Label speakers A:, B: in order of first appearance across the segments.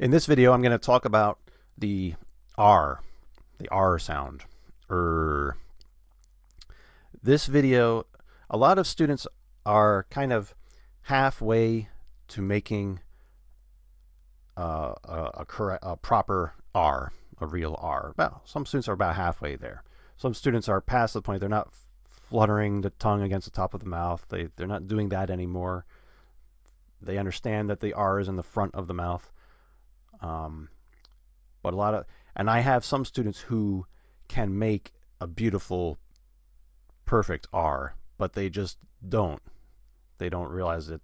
A: In this video, I'm going to talk about the R, the R sound. This video, a lot of students are kind of halfway to making a proper R, a real R. Well, some students are about halfway there. Some students are past the point. They're not fluttering the tongue against the top of the mouth. They're not doing that anymore. They understand that the R is in the front of the mouth. But and I have some students who can make a beautiful, perfect R, but they just don't. They don't realize that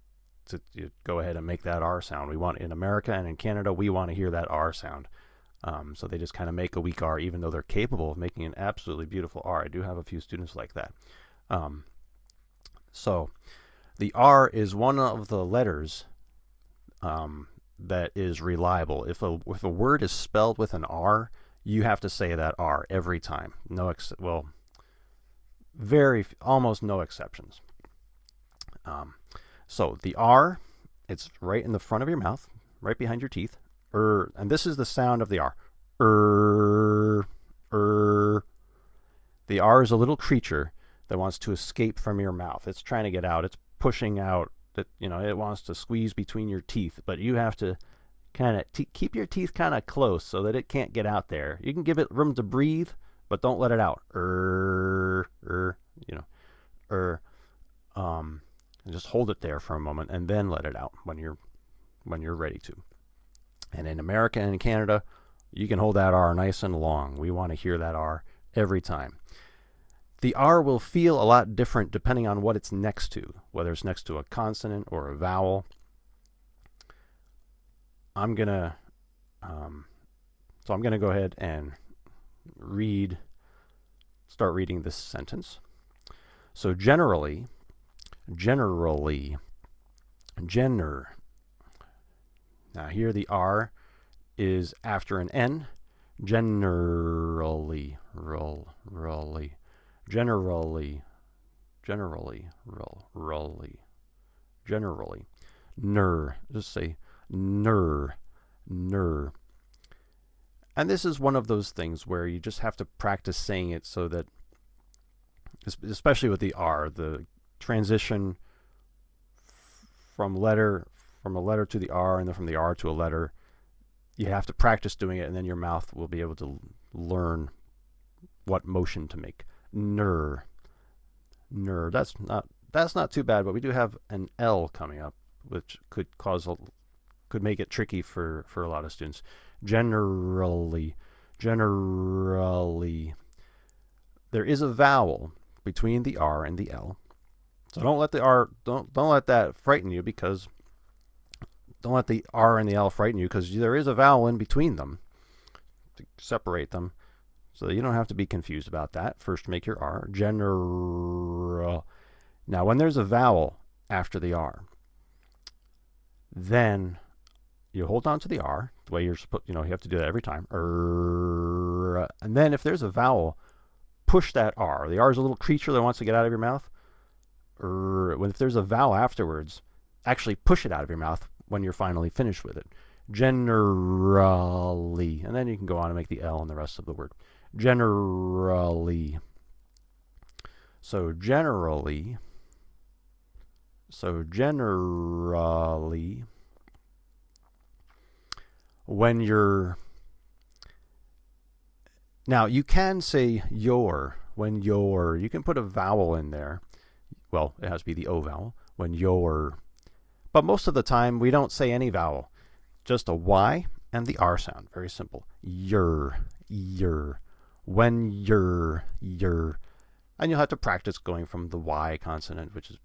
A: to go ahead and make that R sound. We want, in America and in Canada, we want to hear that R sound. So they just kind of make a weak R, even though they're capable of making an absolutely beautiful R. I do have a few students like that. So the R is one of the letters that is reliable. If a word is spelled with an R, you have to say that R every time. Almost no exceptions. So the R, it's right in the front of your mouth, right behind your teeth. And this is the sound of the R. The R is a little creature that wants to escape from your mouth. It's trying to get out. It's pushing out. It wants to squeeze between your teeth, but you have to kind of keep your teeth kind of close so that it can't get out there. You can give it room to breathe, but don't let it out. And just hold it there for a moment and then let it out when you're ready to. And in America and in Canada, you can hold that R nice and long. We want to hear that R every time. The R will feel a lot different depending on what it's next to, whether it's next to a consonant or a vowel. I'm gonna go ahead and start reading this sentence. So generally. Now here the R is after an N. Generally. Ner. Just say ner. And this is one of those things where you just have to practice saying it so that, especially with the R, the transition from a letter to the R and then from the R to a letter, you have to practice doing it, and then your mouth will be able to learn what motion to make. Ner. That's not too bad, but we do have an L coming up, which could make it tricky for a lot of students. Generally. There is a vowel between the R and the L. So don't let the R don't let that frighten you, because don't let the R and the L frighten you, because there is a vowel in between them to separate them. So you don't have to be confused about that. First make your R. General. Now when there's a vowel after the R, then you hold on to the R the way you're supposed. You have to do that every time. And then if there's a vowel, push that R. The R is a little creature that wants to get out of your mouth. If there's a vowel afterwards, actually push it out of your mouth when you're finally finished with it. Generally. And then you can go on and make the L in the rest of the word. Generally. So generally. When you're... Now, you can say your. When you're... You can put a vowel in there. Well, it has to be the O vowel. When you're... But most of the time, we don't say any vowel. Just a Y and the R sound. Very simple. Your. When you're. And you'll have to practice going from the Y consonant, which is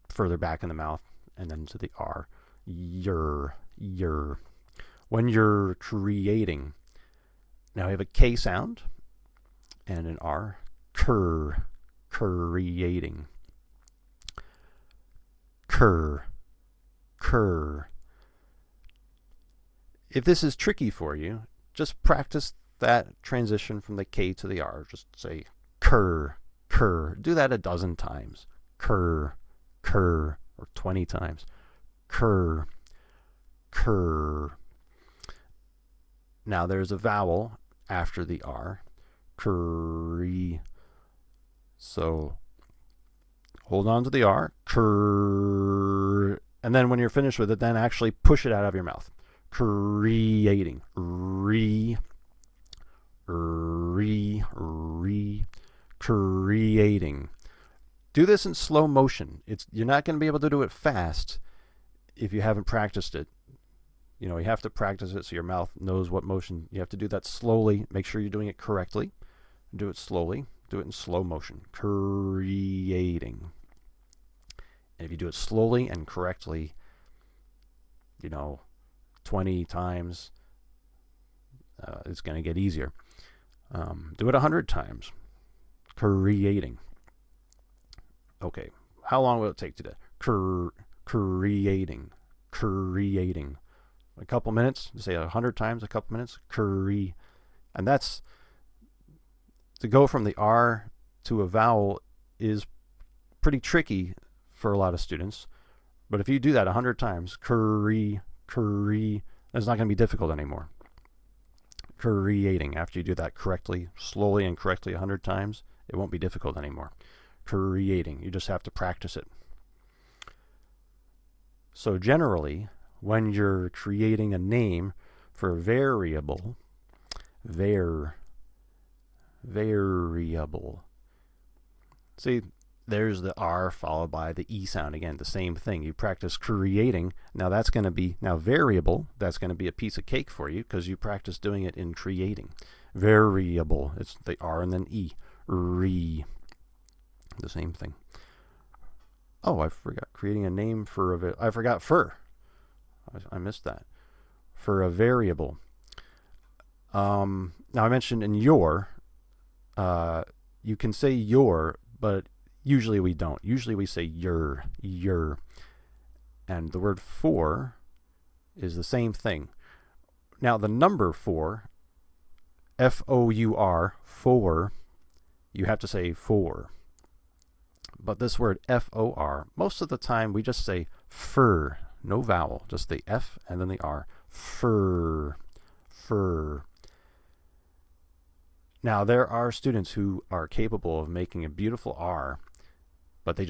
A: further back in the mouth, and then to the R. Your. When you're creating. Now we have a K sound and an R. Creating. If this is tricky for you, just practice that transition from the K to the R. Just say cur. Do that a dozen times. Cur, or 20 times. Cur. Now there's a vowel after the R. Curry. So hold on to the R. Cur. And then when you're finished with it, then actually push it out of your mouth. Creating. Creating. Do this in slow motion. You're not going to be able to do it fast if you haven't practiced it. You have to practice it so your mouth knows what motion. You have to do that slowly. Make sure you're doing it correctly. Do it slowly. Do it in slow motion. Creating. And if you do it slowly and correctly, 20 times, it's going to get easier. Do it 100 times. Creating. Okay, how long will it take to do? Creating. A couple minutes. Say 100 times, a couple minutes. And that's, to go from the R to a vowel is pretty tricky for a lot of students. But if you do that 100 times, it's not going to be difficult anymore. Creating. After you do that correctly, slowly and correctly 100 times, it won't be difficult anymore. Creating. You just have to practice it. So generally, when you're creating a name for a variable, variable. See, there's the R followed by the E sound again, the same thing. You practice creating. Now that's going to be, variable, that's going to be a piece of cake for you because you practice doing it in creating. Variable, it's the R and then E. The same thing. Oh, I forgot creating a name for I forgot fur. I missed that. For a variable. Now I mentioned in your, you can say your, but usually we don't. Usually we say your. And the word for is the same thing. Now the number for, F-O-U-R, for, you have to say for. But this word F-O-R, most of the time we just say fur. No vowel, just the F and then the R. Fur. Now there are students who are capable of making a beautiful R, but they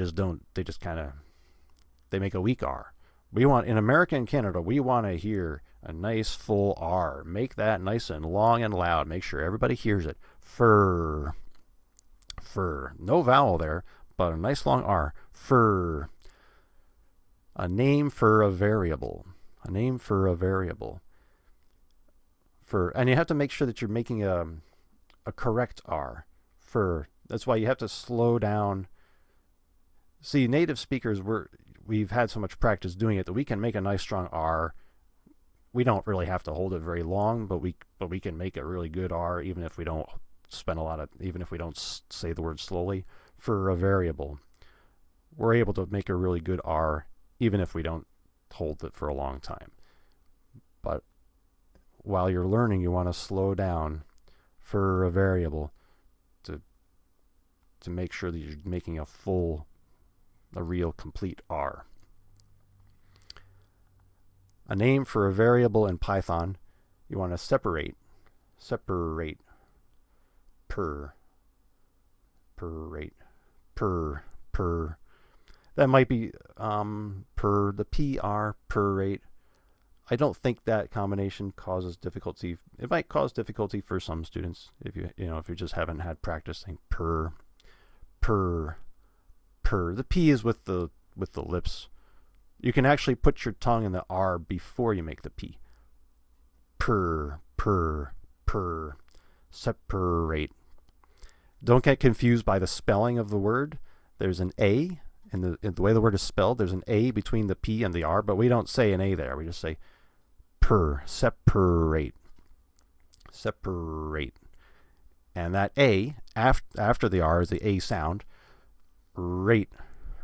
A: make a weak R. In America and Canada, we want to hear a nice full R. Make that nice and long and loud. Make sure everybody hears it. Fur. No vowel there, but a nice long R. Fur. A name for a variable. And you have to make sure that you're making a correct R. Fur. That's why you have to slow down. See, native speakers, we've had so much practice doing it that we can make a nice strong R. We don't really have to hold it very long, but we can make a really good R even if we don't say the word slowly. For a variable, we're able to make a really good R even if we don't hold it for a long time. But while you're learning, you want to slow down for a variable to make sure that you're making a real complete R. A name for a variable in Python, you want to separate per rate. That might be per the PR per rate. I don't think that combination causes difficulty. It might cause difficulty for some students if you just haven't had practice saying per. The P is with the lips. You can actually put your tongue in the R before you make the P. Per. Separate. Don't get confused by the spelling of the word. There's an A in the way the word is spelled. There's an A between the P and the R, but we don't say an A there. We just say per. Separate. And that A after the R is the A sound. Rate.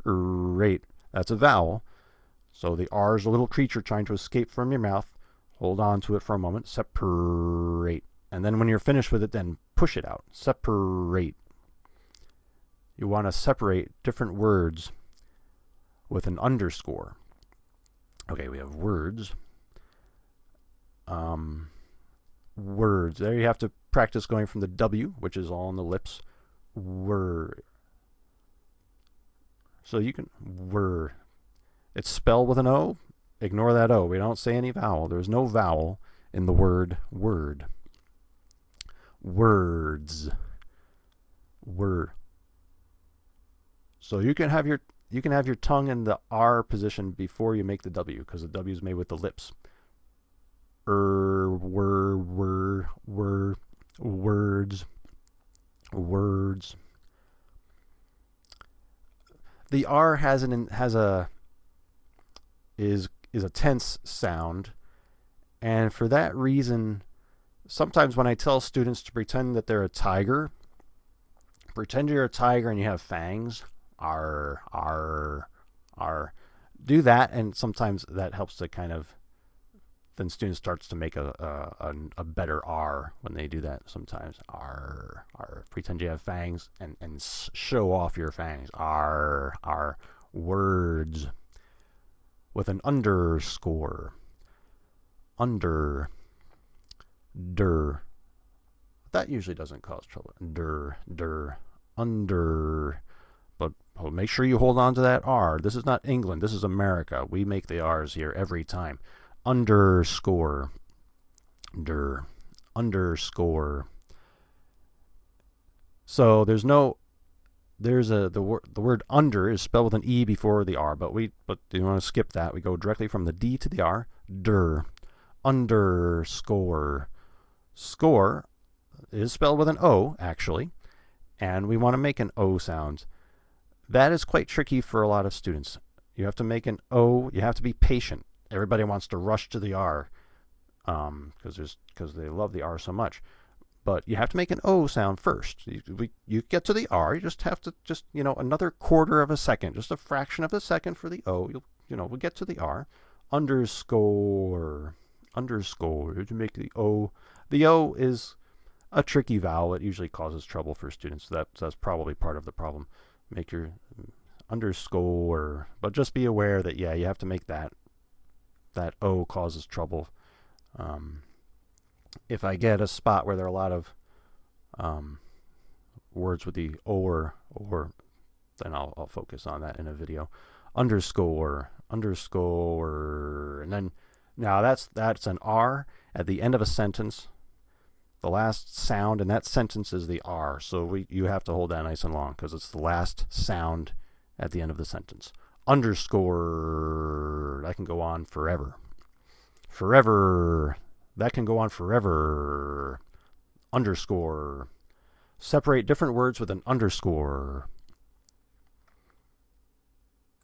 A: That's a vowel. So the R is a little creature trying to escape from your mouth. Hold on to it for a moment. Separate. And then when you're finished with it, then push it out. Separate. You want to separate different words with an underscore. Okay, we have words. words. There you have to practice going from the W, which is all on the lips, word. So you can word. It's spelled with an O. Ignore that O. We don't say any vowel. There's no vowel in the word word. Words. Word. So you can have your tongue in the R position before you make the W, because the W is made with the lips. Words. Words. The R is a tense sound, and for that reason, sometimes when I tell students to pretend that they're a tiger, pretend you're a tiger and you have fangs, R, do that, and sometimes that helps to kind of, then students starts to make a better R when they do that sometimes. R, pretend you have fangs and show off your fangs. R, words with an underscore. Under, der. That usually doesn't cause trouble. Der, under. But make sure you hold on to that R. This is not England. This is America. We make the R's here every time. Underscore. Der. Underscore. So the word under is spelled with an E before the R, but you want to skip that. We go directly from the D to the R. Der. Underscore. Score is spelled with an O, actually, and we want to make an O sound. That is quite tricky for a lot of students. You have to make an O. You have to be patient. Everybody wants to rush to the R because they love the R so much. But you have to make an O sound first. You get to the R, you just have to another quarter of a second, just a fraction of a second for the O. We'll get to the R. Underscore. To make the O. The O is a tricky vowel. It usually causes trouble for students. That's probably part of the problem. Make your underscore, but just be aware that you have to make that O causes trouble. If I get a spot where there are a lot of words with the or, then I'll focus on that in a video. Underscore, and then now that's an R at the end of a sentence. The last sound in that sentence is the R, so you have to hold that nice and long because it's the last sound at the end of the sentence. Underscore, that can go on forever. Forever, that can go on forever. Underscore. Separate different words with an underscore.